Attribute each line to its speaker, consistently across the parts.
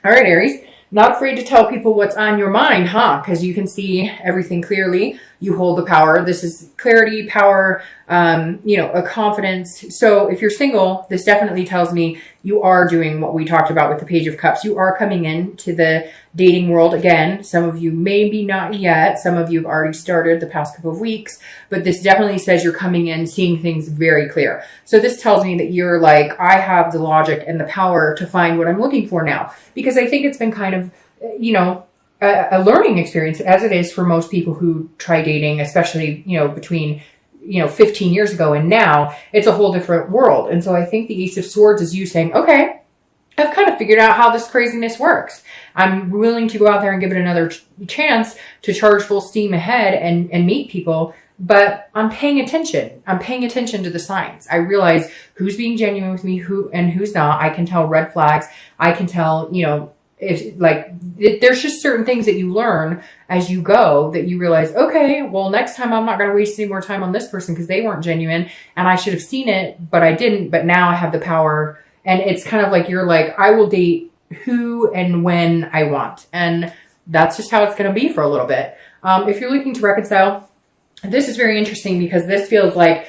Speaker 1: All right, Aries. Not afraid to tell people what's on your mind, huh? Because you can see everything clearly. You hold the power. This is clarity, power, a confidence. So if you're single, this definitely tells me you are doing what we talked about with the Page of Cups. You are coming into the dating world again. Some of you maybe not yet. Some of you have already started the past couple of weeks, but this definitely says you're coming in, seeing things very clear. So this tells me that you're like, I have the logic and the power to find what I'm looking for now, because I think it's been kind of, a learning experience, as it is for most people who try dating, especially, between 15 years ago and now. It's a whole different world. And so I think the Ace of Swords is you saying, okay, I've kind of figured out how this craziness works. I'm willing to go out there and give it another chance to charge full steam ahead and meet people, but I'm paying attention. I'm paying attention to the signs. I realize who's being genuine with me, who's not. I can tell red flags. I can tell, there's just certain things that you learn as you go that you realize, okay, well, next time I'm not going to waste any more time on this person because they weren't genuine and I should have seen it, but I didn't. But now I have the power. And it's kind of like, you're like, I will date who and when I want. And that's just how it's going to be for a little bit. If you're looking to reconcile, this is very interesting because this feels like,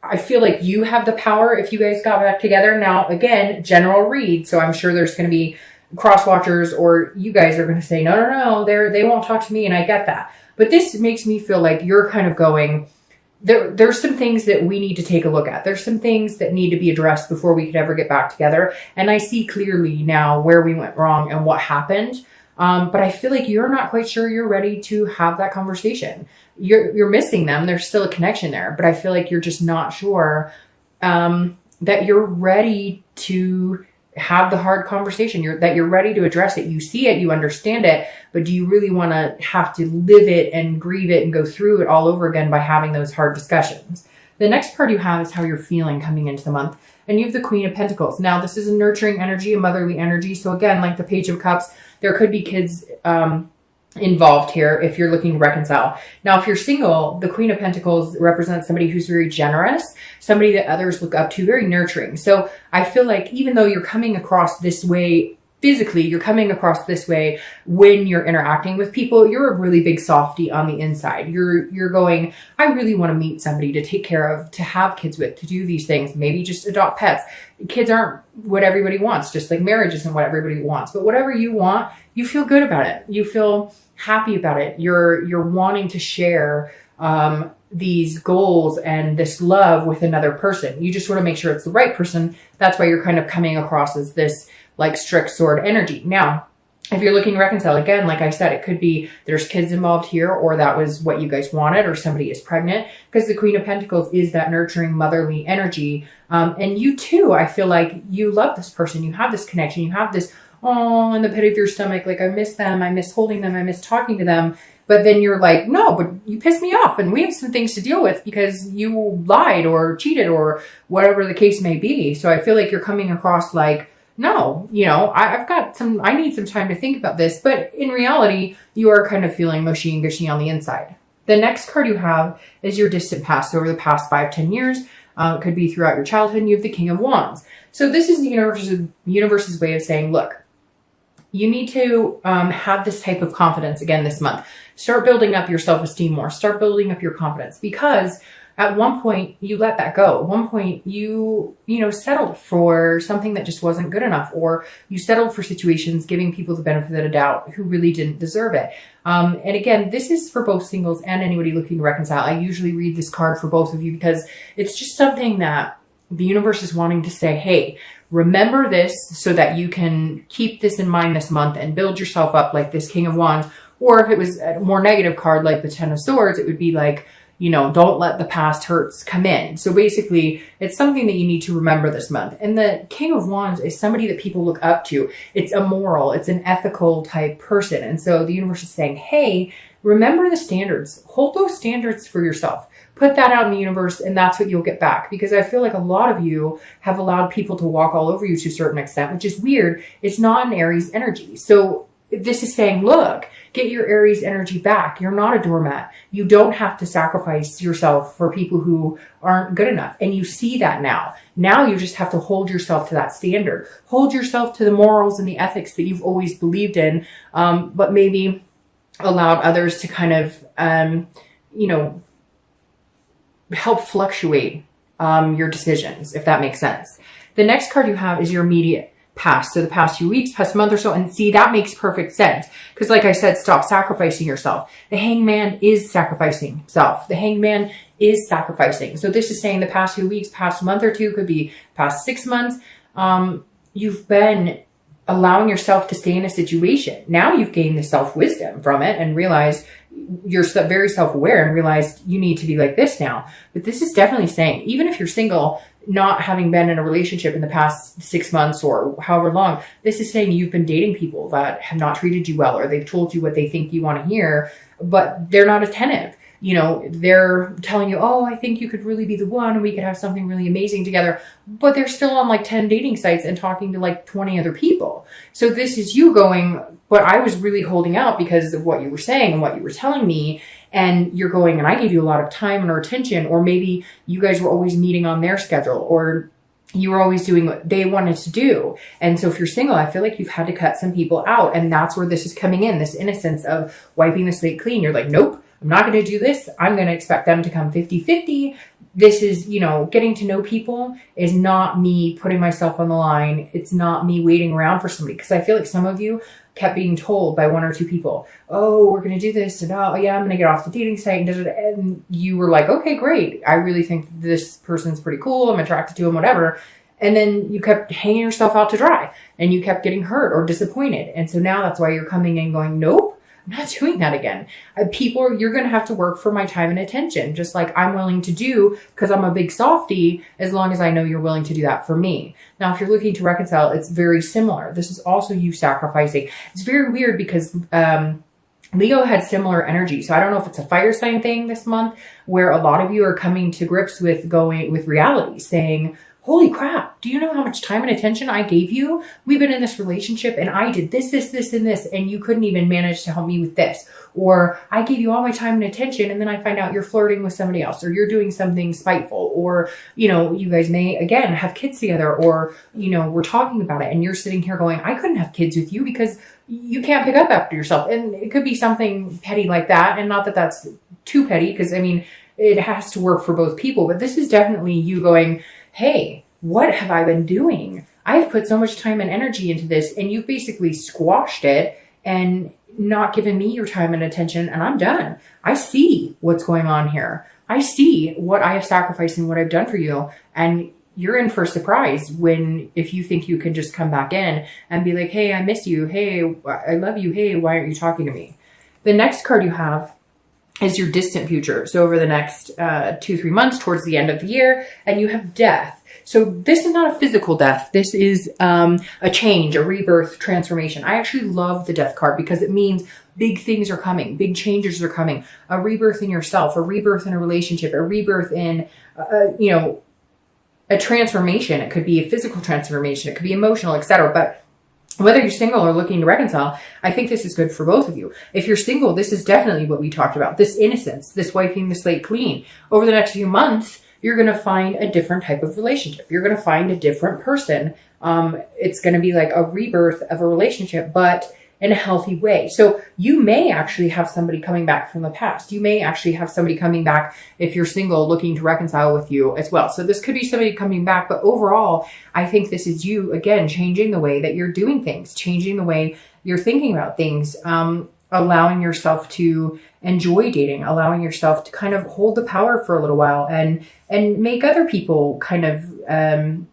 Speaker 1: I feel like you have the power if you guys got back together. Now, again, general read. So I'm sure there's going to be cross watchers, or you guys are going to say, no, they won't talk to me. And I get that. But this makes me feel like you're kind of going, there's some things that we need to take a look at. There's some things that need to be addressed before we could ever get back together. And I see clearly now where we went wrong and what happened. But I feel like you're not quite sure you're ready to have that conversation. You're missing them. There's still a connection there, but I feel like you're just not sure that you're ready to have the hard conversation. That you're ready to address it. You see it, you understand it, but do you really want to have to live it and grieve it and go through it all over again by having those hard discussions? The next part you have is how you're feeling coming into the month. And you have the Queen of Pentacles. Now, this is a nurturing energy, a motherly energy. So again, like the Page of Cups, there could be kids involved here if you're looking to reconcile. Now, if you're single, the Queen of Pentacles represents somebody who's very generous, somebody that others look up to, very nurturing. So I feel like even though you're coming across this way physically, you're coming across this way when you're interacting with people, you're a really big softie on the inside. You're going, I really want to meet somebody to take care of, to have kids with, to do these things, maybe just adopt pets. Kids aren't what everybody wants, just like marriage isn't what everybody wants. But whatever you want, you feel good about it. You feel happy about it. You're wanting to share these goals and this love with another person. You just want to make sure it's the right person. That's why you're kind of coming across as this like strict sword energy. Now, if you're looking to reconcile, again, like I said, it could be there's kids involved here, or that was what you guys wanted, or somebody is pregnant, because the Queen of Pentacles is that nurturing motherly energy. And you too, I feel like you love this person. You have this connection. You have this, oh, in the pit of your stomach, like I miss them. I miss holding them. I miss talking to them. But then you're like, no, but you pissed me off and we have some things to deal with because you lied or cheated or whatever the case may be. So I feel like you're coming across like, no, I need some time to think about this. But in reality, you are kind of feeling mushy and gushy on the inside. The next card you have is your distant past. So over the past 5-10 years, it could be throughout your childhood, and you have the King of Wands. So this is the universe's way of saying, look, you need to have this type of confidence again this month. Start building up your self-esteem more. Start building up your confidence, because at one point you let that go. At one point you settled for something that just wasn't good enough, or you settled for situations giving people the benefit of the doubt who really didn't deserve it. And again, this is for both singles and anybody looking to reconcile. I usually read this card for both of you because it's just something that the universe is wanting to say, hey, remember this so that you can keep this in mind this month and build yourself up like this King of Wands. Or if it was a more negative card like the Ten of Swords, it would be like, don't let the past hurts come in. So basically, it's something that you need to remember this month. And the King of Wands is somebody that people look up to. It's a moral, it's an ethical type person. And so the universe is saying, hey, remember the standards. Hold those standards for yourself. Put that out in the universe, and that's what you'll get back. Because I feel like a lot of you have allowed people to walk all over you to a certain extent, which is weird. It's not an Aries energy. So this is saying, look, get your Aries energy back. You're not a doormat. You don't have to sacrifice yourself for people who aren't good enough. And you see that now. Now you just have to hold yourself to that standard. Hold yourself to the morals and the ethics that you've always believed in, but maybe allowed others to kind of, help fluctuate your decisions, if that makes sense. The next card you have is your immediate past. So the past few weeks, past month or so. And see, that makes perfect sense. Because like I said, stop sacrificing yourself. The hangman is sacrificing himself. The hangman is sacrificing. So this is saying the past few weeks, past month or two, could be past 6 months. You've been allowing yourself to stay in a situation. Now you've gained the self-wisdom from it and realized you're very self-aware and realized you need to be like this now. But this is definitely saying, even if you're single, not having been in a relationship in the past 6 months or however long, this is saying you've been dating people that have not treated you well, or they've told you what they think you want to hear, but they're not attentive. They're telling you, oh, I think you could really be the one and we could have something really amazing together. But they're still on like 10 dating sites and talking to like 20 other people. So this is you going, but I was really holding out because of what you were saying and what you were telling me. And you're going, and I gave you a lot of time and attention, or maybe you guys were always meeting on their schedule, or you were always doing what they wanted to do. And so if you're single, I feel like you've had to cut some people out. And that's where this is coming in, this innocence of wiping the slate clean. You're like, nope, I'm not going to do this. I'm going to expect them to come 50-50. This is, getting to know people is not me putting myself on the line. It's not me waiting around for somebody. Because I feel like some of you kept being told by 1 or 2 people, oh, we're going to do this. And oh, yeah, I'm going to get off the dating site. And you were like, okay, great. I really think this person's pretty cool. I'm attracted to him, whatever. And then you kept hanging yourself out to dry and you kept getting hurt or disappointed. And so now that's why you're coming in going, nope. I'm not doing that again. You're going to have to work for my time and attention, just like I'm willing to do because I'm a big softie, as long as I know you're willing to do that for me. Now, if you're looking to reconcile, it's very similar. This is also you sacrificing. It's very weird because Leo had similar energy. So I don't know if it's a fire sign thing this month where a lot of you are coming to grips with reality, saying, holy crap, do you know how much time and attention I gave you? We've been in this relationship and I did this, and this, and you couldn't even manage to help me with this. Or I gave you all my time and attention and then I find out you're flirting with somebody else, or you're doing something spiteful, or, you guys may, again, have kids together, or, we're talking about it and you're sitting here going, I couldn't have kids with you because you can't pick up after yourself. And it could be something petty like that. And not that that's too petty, because it has to work for both people, but this is definitely you going, hey, what have I been doing? I've put so much time and energy into this and you've basically squashed it and not given me your time and attention, and I'm done. I see what's going on here. I see what I have sacrificed and what I've done for you. And you're in for a surprise if you think you can just come back in and be like, hey, I miss you. Hey, I love you. Hey, why aren't you talking to me? The next card you have is your distant future. So over the next 2-3 months towards the end of the year, and you have death. So this is not a physical death. This is a change, a rebirth, transformation. I actually love the death card because it means big things are coming. Big changes are coming. A rebirth in yourself, a rebirth in a relationship, a rebirth in, a transformation. It could be a physical transformation. It could be emotional, etc. But whether you're single or looking to reconcile, I think this is good for both of you. If you're single, this is definitely what we talked about. This innocence, this wiping the slate clean. Over the next few months, you're going to find a different type of relationship. You're going to find a different person. It's going to be like a rebirth of a relationship, but in a healthy way. So you may actually have somebody coming back from the past. You may actually have somebody coming back if you're single looking to reconcile with you as well. So this could be somebody coming back, but overall, I think this is you, again, changing the way that you're doing things, changing the way you're thinking about things, allowing yourself to enjoy dating, allowing yourself to kind of hold the power for a little while and make other people kind of,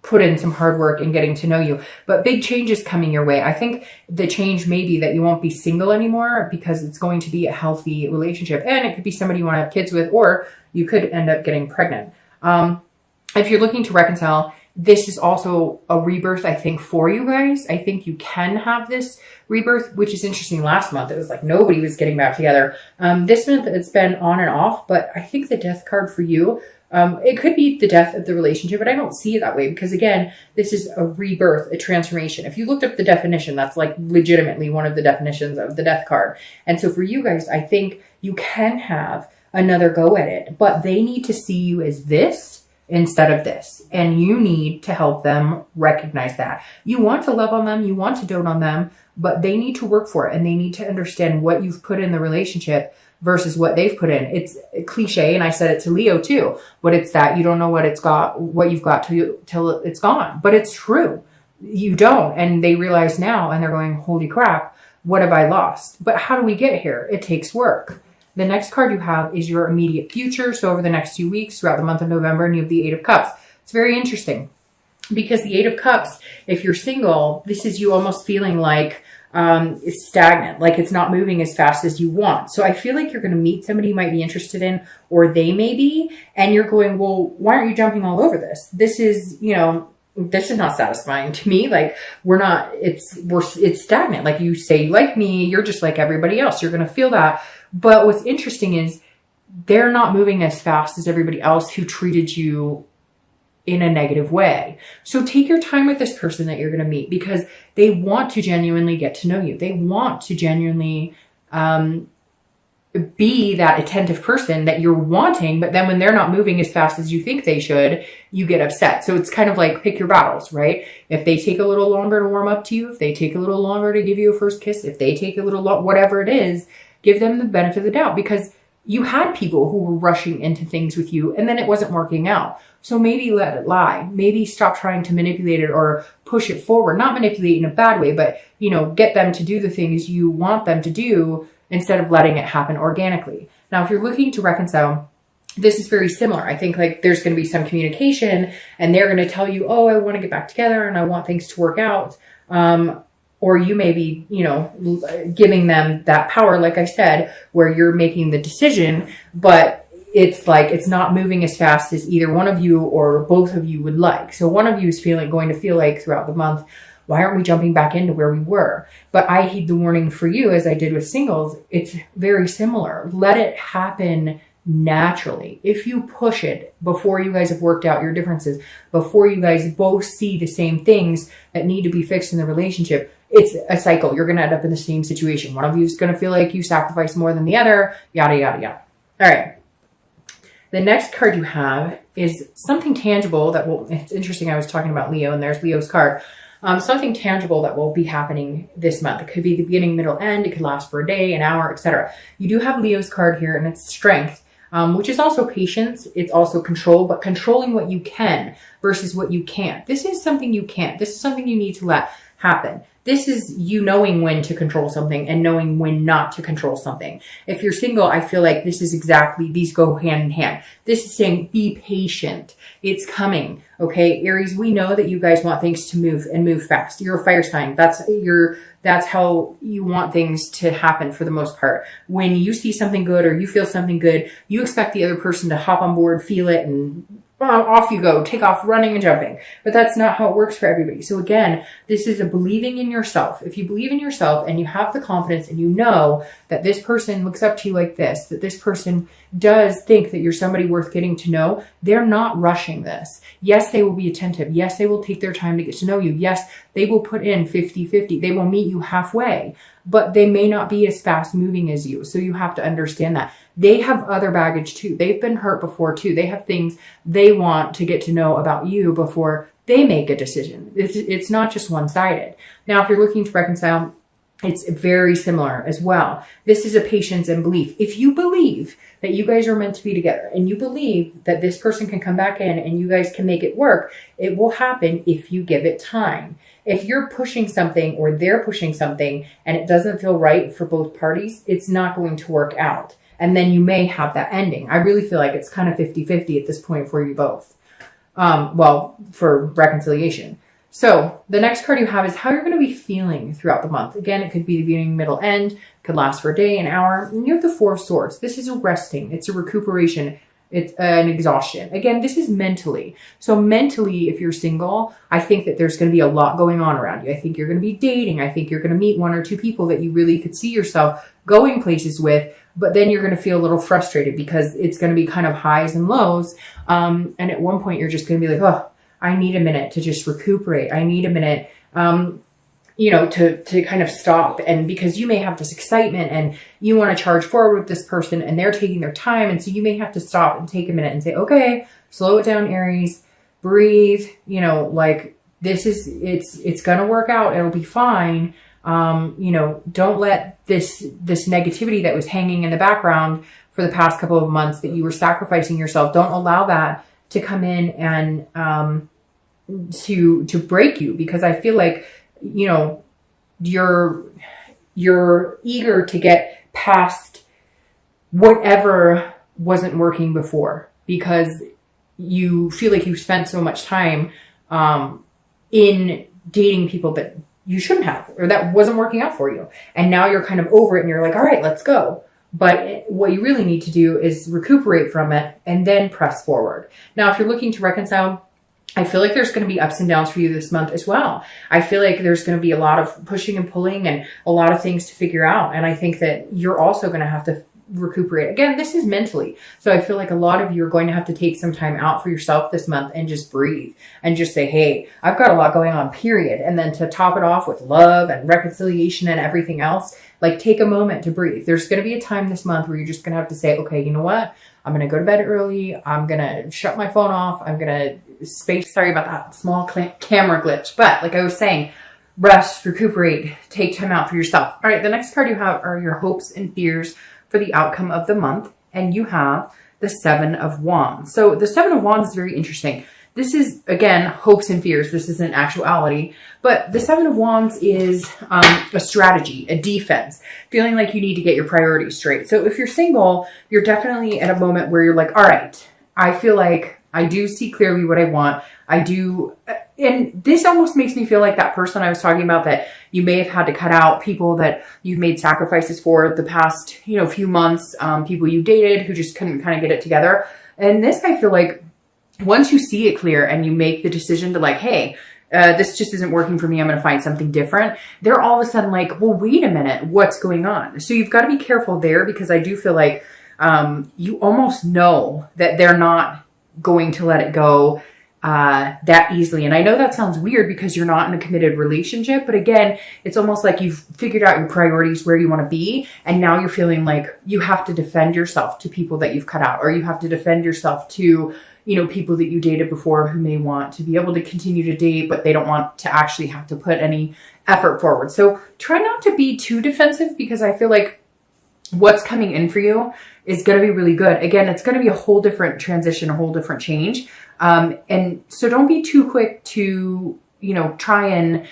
Speaker 1: put in some hard work in getting to know you. But big changes coming your way. I think the change may be that you won't be single anymore because it's going to be a healthy relationship. And it could be somebody you want to have kids with, or you could end up getting pregnant. If you're looking to reconcile, this is also a rebirth, I think, for you guys. I think you can have this rebirth, which is interesting. Last month, it was like nobody was getting back together. This month, it's been on and off, but I think the death card for you, It could be the death of the relationship, but I don't see it that way because, again, this is a rebirth, a transformation. If you looked up the definition, that's like legitimately one of the definitions of the death card. And so for you guys, I think you can have another go at it, but they need to see you as this instead of this. And you need to help them recognize that. You want to love on them, you want to dote on them, but they need to work for it and they need to understand what you've put in the relationship versus what they've put in. It's a cliche, and I said it to Leo too, but it's that you don't know what you've got till it's gone. But it's true. You don't. And they realize now and they're going, holy crap, what have I lost? But how do we get here? It takes work. The next card you have is your immediate future. So over the next 2 weeks, throughout the month of November, and you have the Eight of Cups. It's very interesting because the Eight of Cups, if you're single, this is you almost feeling like it's stagnant, like it's not moving as fast as you want. So I feel like you're going to meet somebody you might be interested in, or they may be, and you're going, well, why aren't you jumping all over this? This is, this is not satisfying to me. Like it's stagnant. Like you say you like me, you're just like everybody else. You're going to feel that. But what's interesting is they're not moving as fast as everybody else who treated you in a negative way. So take your time with this person that you're going to meet because they want to genuinely get to know you. They want to genuinely be that attentive person that you're wanting, but then when they're not moving as fast as you think they should, you get upset. So it's kind of like pick your battles, right? If they take a little longer to warm up to you, if they take a little longer to give you a first kiss, if they take a little, whatever it is, give them the benefit of the doubt because you had people who were rushing into things with you and then it wasn't working out. So maybe let it lie. Maybe stop trying to manipulate it or push it forward. Not manipulate in a bad way, but, get them to do the things you want them to do instead of letting it happen organically. Now, if you're looking to reconcile, this is very similar. I think like there's going to be some communication and they're going to tell you, oh, I want to get back together and I want things to work out. Or you may be, giving them that power, like I said, where you're making the decision, but it's like it's not moving as fast as either one of you or both of you would like. So one of you is going to feel like throughout the month, why aren't we jumping back into where we were? But I heed the warning for you, as I did with singles. It's very similar. Let it happen naturally. If you push it before you guys have worked out your differences, before you guys both see the same things that need to be fixed in the relationship, it's a cycle. You're going to end up in the same situation. One of you is going to feel like you sacrifice more than the other, yada, yada, yada. All right. The next card you have is something tangible that will, it's interesting. I was talking about Leo and there's Leo's card. Something tangible that will be happening this month. It could be the beginning, middle, end. It could last for a day, an hour, etc. You do have Leo's card here and it's strength, which is also patience. It's also control, but controlling what you can versus what you can't. This is something you can't. This is something you need to let happen. This is you knowing when to control something and knowing when not to control something. If you're single, I feel like this is exactly, these go hand in hand. This is saying be patient. It's coming. Okay, Aries, we know that you guys want things to move and move fast. You're a fire sign. That's how you want things to happen for the most part. When you see something good or you feel something good, you expect the other person to hop on board, feel it, and off you go, take off running and jumping. But that's not how it works for everybody. So again, this is a believing in yourself. If you believe in yourself and you have the confidence and you know that this person looks up to you like this, that this person does think that you're somebody worth getting to know, they're not rushing this. Yes, they will be attentive. Yes, they will take their time to get to know you. Yes, they will put in 50-50. They will meet you halfway, but they may not be as fast moving as you. So you have to understand that. They have other baggage too. They've been hurt before too. They have things they want to get to know about you before they make a decision. It's not just one-sided. Now, if you're looking to reconcile, it's very similar as well. This is a patience and belief. If you believe that you guys are meant to be together and you believe that this person can come back in and you guys can make it work, it will happen if you give it time. If you're pushing something or they're pushing something and it doesn't feel right for both parties, it's not going to work out. And then you may have that ending. I really feel like it's kind of 50-50 at this point for you both. For reconciliation. So the next card you have is how you're going to be feeling throughout the month. Again, it could be the beginning, middle, end. It could last for a day, an hour. And you have the Four of Swords. This is a resting. It's a recuperation. It's an exhaustion. Again, this is mentally. So mentally, if you're single, I think that there's going to be a lot going on around you. I think you're going to be dating. I think you're going to meet one or two people that you really could see yourself going places with, but then you're going to feel a little frustrated because it's going to be kind of highs and lows. And at one point you're just going to be like, oh, I need a minute to just recuperate. I need a minute, to kind of stop. And because you may have this excitement and you want to charge forward with this person and they're taking their time. And so you may have to stop and take a minute and say, okay, slow it down, Aries, breathe, it's going to work out. It'll be fine. Don't let this negativity that was hanging in the background for the past couple of months that you were sacrificing yourself. Don't allow that to come in and, to break you, because I feel like, you're eager to get past whatever wasn't working before, because you feel like you spent so much time, in dating people that you shouldn't have, or that wasn't working out for you. And now you're kind of over it and you're like, all right, let's go. But what you really need to do is recuperate from it and then press forward. Now, if you're looking to reconcile, I feel like there's going to be ups and downs for you this month as well. I feel like there's going to be a lot of pushing and pulling and a lot of things to figure out. And I think that you're also going to have to recuperate. Again, this is mentally. So I feel like a lot of you are going to have to take some time out for yourself this month and just breathe and just say, hey, I've got a lot going on, period. And then to top it off with love and reconciliation and everything else, like take a moment to breathe. There's going to be a time this month where you're just going to have to say, okay, you know what? I'm going to go to bed early. I'm going to shut my phone off. I'm going to sorry about that small camera glitch. But like I was saying, rest, recuperate, take time out for yourself. All right. The next card you have are your hopes and fears for the outcome of the month. And you have the 7 of Wands. So the 7 of Wands is very interesting. This is, again, hopes and fears. This isn't actuality. But the 7 of Wands is a strategy, a defense, feeling like you need to get your priorities straight. So if you're single, you're definitely at a moment where you're like, all right, I feel like I do see clearly what I want. I do. And this almost makes me feel like that person I was talking about that you may have had to cut out, people that you've made sacrifices for the past, few months, people you dated who just couldn't kind of get it together. And this, I feel like, once you see it clear and you make the decision to like, hey, this just isn't working for me, I'm going to find something different, they're all of a sudden like, well, wait a minute, what's going on? So you've got to be careful there, because I do feel like you almost know that they're not going to let it go that easily. And I know that sounds weird because you're not in a committed relationship, but again, it's almost like you've figured out your priorities, where you want to be, and now you're feeling like you have to defend yourself to people that you've cut out, or you have to defend yourself to people that you dated before who may want to be able to continue to date, but they don't want to actually have to put any effort forward. So try not to be too defensive, because I feel like what's coming in for you is going to be really good. Again, it's going to be a whole different transition, a whole different change. And so don't be too quick to, try and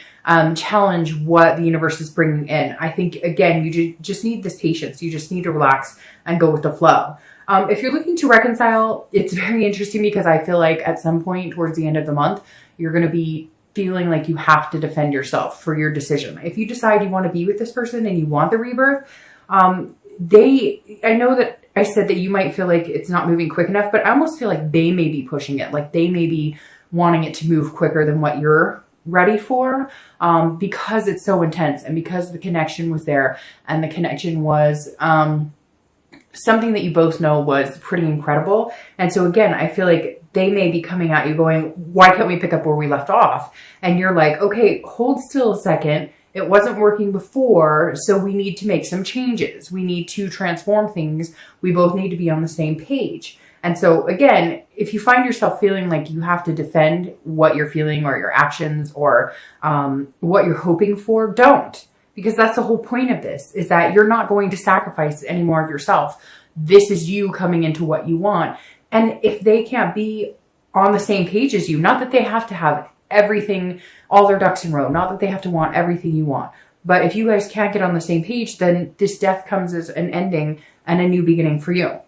Speaker 1: challenge what the universe is bringing in. I think, again, you just need this patience. You just need to relax and go with the flow. If you're looking to reconcile, it's very interesting, because I feel like at some point towards the end of the month, you're going to be feeling like you have to defend yourself for your decision. If you decide you want to be with this person and you want the rebirth, I know that I said that you might feel like it's not moving quick enough, but I almost feel like they may be pushing it. Like they may be wanting it to move quicker than what you're ready for, because it's so intense, and because the connection was there, and the connection was, something that you both know was pretty incredible. And so again, I feel like they may be coming at you going, why can't we pick up where we left off? And you're like, okay, hold still a second. It wasn't working before, so we need to make some changes. We need to transform things. We both need to be on the same page. And so again, if you find yourself feeling like you have to defend what you're feeling or your actions or what you're hoping for, don't. Because that's the whole point of this, is that you're not going to sacrifice any more of yourself. This is you coming into what you want. And if they can't be on the same page as you, not that they have to have everything, all their ducks in a row, not that they have to want everything you want, but if you guys can't get on the same page, then this death comes as an ending and a new beginning for you.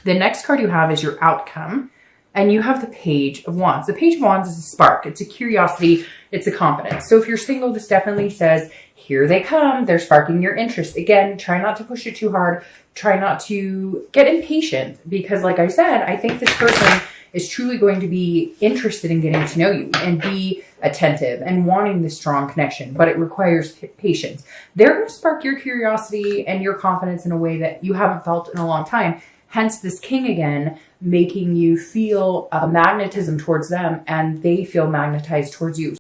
Speaker 1: The next card you have is your outcome. And you have the Page of Wands. The Page of Wands is a spark. It's a curiosity. It's a confidence. So if you're single, this definitely says, here they come. They're sparking your interest. Again, try not to push it too hard. try not to get impatient, because like I said, I think this person is truly going to be interested in getting to know you and be attentive and wanting this strong connection, but it requires patience. They're going to spark your curiosity and your confidence in a way that you haven't felt in a long time. Hence this king again, making you feel a magnetism towards them and they feel magnetized towards you.